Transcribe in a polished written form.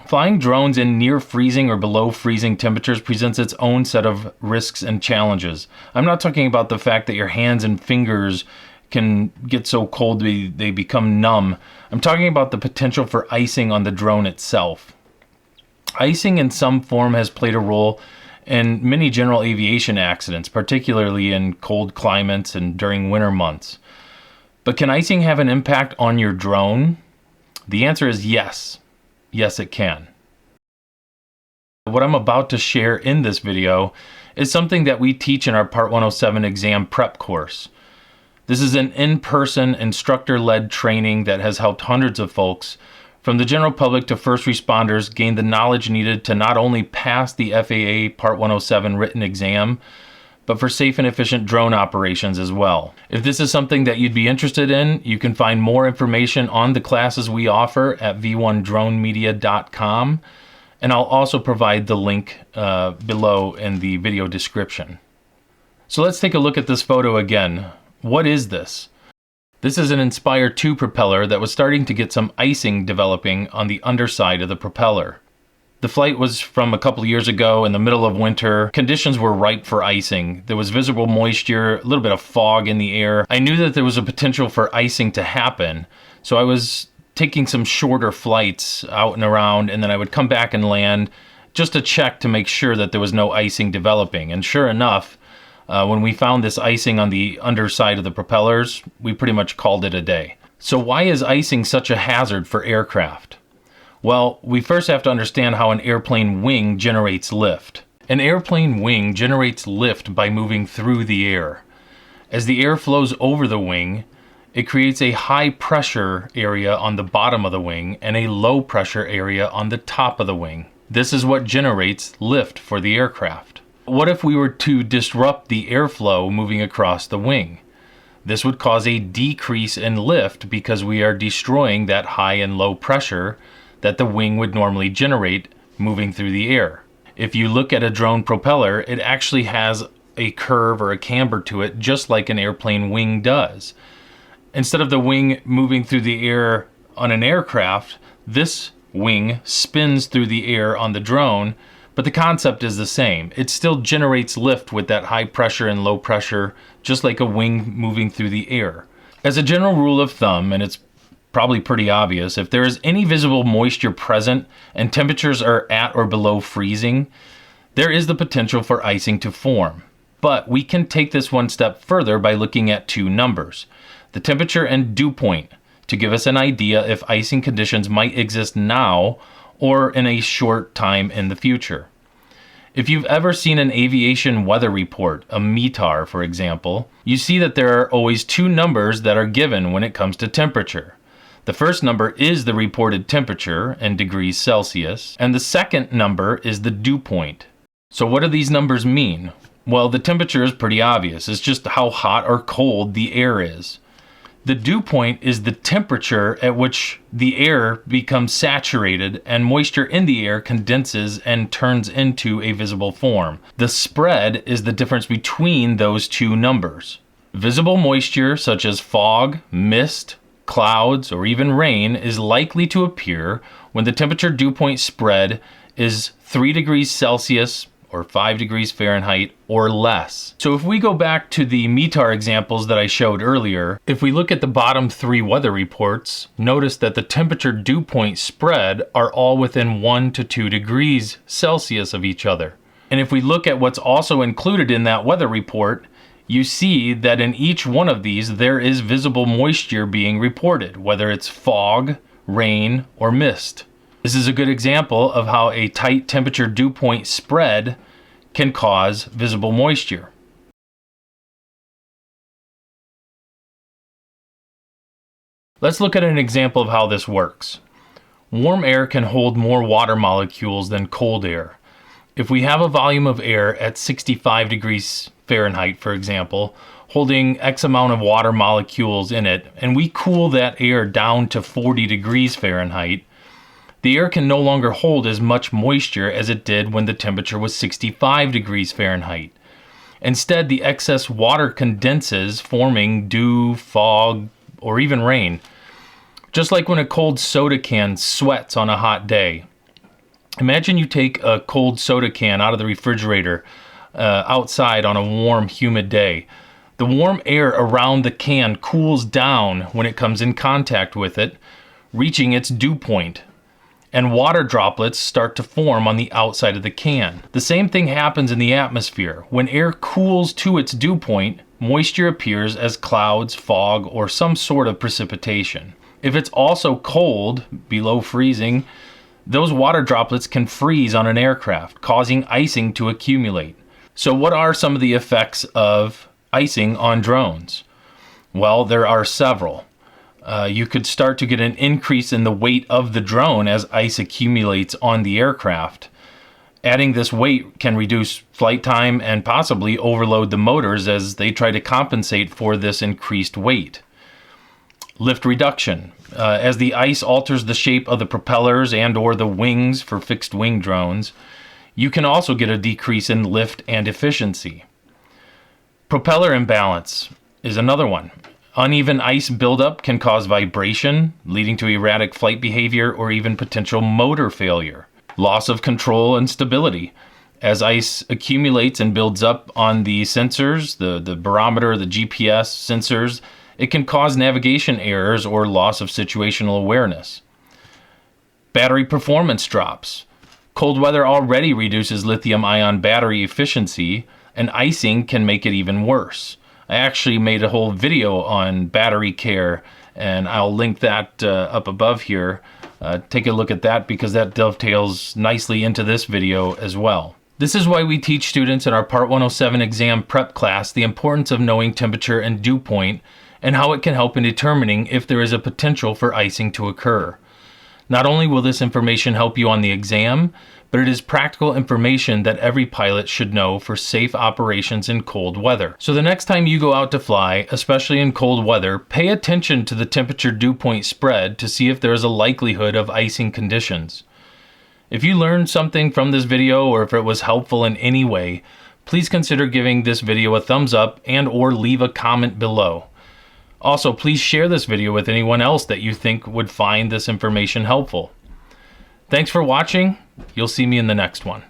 Flying drones in near freezing or below freezing temperatures presents its own set of risks and challenges. I'm not talking about the fact that your hands and fingers can get so cold they become numb. I'm talking about the potential for icing on the drone itself. Icing in some form has played a role in many general aviation accidents, particularly in cold climates and during winter months. But can icing have an impact on your drone? The answer is yes. Yes, it can. What I'm about to share in this video is something that we teach in our Part 107 exam prep course. This is an in-person instructor-led training that has helped hundreds of folks, from the general public to first responders, gain the knowledge needed to not only pass the FAA Part 107 written exam, but for safe and efficient drone operations as well. If this is something that you'd be interested in, you can find more information on the classes we offer at v1dronemedia.com, and I'll also provide the link below in the video description. So let's take a look at this photo again. What is this? This is an Inspire 2 propeller that was starting to get some icing developing on the underside of the propeller. The flight was from a couple years ago in the middle of winter. Conditions were ripe for icing. There was visible moisture, a little bit of fog in the air. I knew that there was a potential for icing to happen, so I was taking some shorter flights out and around, and then I would come back and land just to check to make sure that there was no icing developing. And sure enough, when we found this icing on the underside of the propellers, we pretty much called it a day. So why is icing such a hazard for aircraft? Well, we first have to understand how an airplane wing generates lift. An airplane wing generates lift by moving through the air. As the air flows over the wing, it creates a high pressure area on the bottom of the wing and a low pressure area on the top of the wing. This is what generates lift for the aircraft. What if we were to disrupt the airflow moving across the wing? This would cause a decrease in lift because we are destroying that high and low pressure that the wing would normally generate moving through the air. If you look at a drone propeller, it actually has a curve or a camber to it, just like an airplane wing does. Instead of the wing moving through the air on an aircraft, this wing spins through the air on the drone, but the concept is the same. It still generates lift with that high pressure and low pressure, just like a wing moving through the air. As a general rule of thumb, and it's probably pretty obvious, if there is any visible moisture present and temperatures are at or below freezing, there is the potential for icing to form. But we can take this one step further by looking at two numbers, the temperature and dew point, to give us an idea if icing conditions might exist now or in a short time in the future. If you've ever seen an aviation weather report, a METAR for example, you see that there are always two numbers that are given when it comes to temperature. The first number is the reported temperature in degrees Celsius, and the second number is the dew point. So what do these numbers mean? Well, the temperature is pretty obvious. It's just how hot or cold the air is. The dew point is the temperature at which the air becomes saturated and moisture in the air condenses and turns into a visible form. The spread is the difference between those two numbers. Visible moisture such as fog, mist, clouds, or even rain is likely to appear when the temperature dew point spread is 3 degrees Celsius or 5 degrees Fahrenheit or less. So if we go back to the METAR examples that I showed earlier, if we look at the bottom three weather reports, notice that the temperature dew point spread are all within 1 to 2 degrees Celsius of each other. And if we look at what's also included in that weather report, you see that in each one of these there is visible moisture being reported, whether it's fog, rain, or mist. This is a good example of how a tight temperature dew point spread can cause visible moisture. Let's look at an example of how this works. Warm air can hold more water molecules than cold air. If we have a volume of air at 65 degrees Fahrenheit, for example, holding X amount of water molecules in it, and we cool that air down to 40 degrees Fahrenheit, the air can no longer hold as much moisture as it did when the temperature was 65 degrees Fahrenheit. Instead, the excess water condenses, forming dew, fog, or even rain. Just like when a cold soda can sweats on a hot day. Imagine you take a cold soda can out of the refrigerator outside on a warm, humid day. The warm air around the can cools down when it comes in contact with it, reaching its dew point, and water droplets start to form on the outside of the can. The same thing happens in the atmosphere. When air cools to its dew point, moisture appears as clouds, fog, or some sort of precipitation. If it's also cold, below freezing, those water droplets can freeze on an aircraft, causing icing to accumulate. So what are some of the effects of icing on drones? Well, there are several. You could start to get an increase in the weight of the drone as ice accumulates on the aircraft. Adding this weight can reduce flight time and possibly overload the motors as they try to compensate for this increased weight. Lift reduction. As the ice alters the shape of the propellers and or the wings for fixed wing drones, you can also get a decrease in lift and efficiency. Propeller imbalance is another one. Uneven ice buildup can cause vibration, leading to erratic flight behavior or even potential motor failure. Loss of control and stability. As ice accumulates and builds up on the sensors, the barometer, the GPS sensors, it can cause navigation errors or loss of situational awareness. Battery performance drops. Cold weather already reduces lithium-ion battery efficiency, and icing can make it even worse. I actually made a whole video on battery care, and I'll link that up above here. Take a look at that because that dovetails nicely into this video as well. This is why we teach students in our Part 107 exam prep class the importance of knowing temperature and dew point and how it can help in determining if there is a potential for icing to occur. Not only will this information help you on the exam, but it is practical information that every pilot should know for safe operations in cold weather. So the next time you go out to fly, especially in cold weather, pay attention to the temperature dew point spread to see if there is a likelihood of icing conditions. If you learned something from this video or if it was helpful in any way, please consider giving this video a thumbs up and or leave a comment below. Also, please share this video with anyone else that you think would find this information helpful. Thanks for watching. You'll see me in the next one.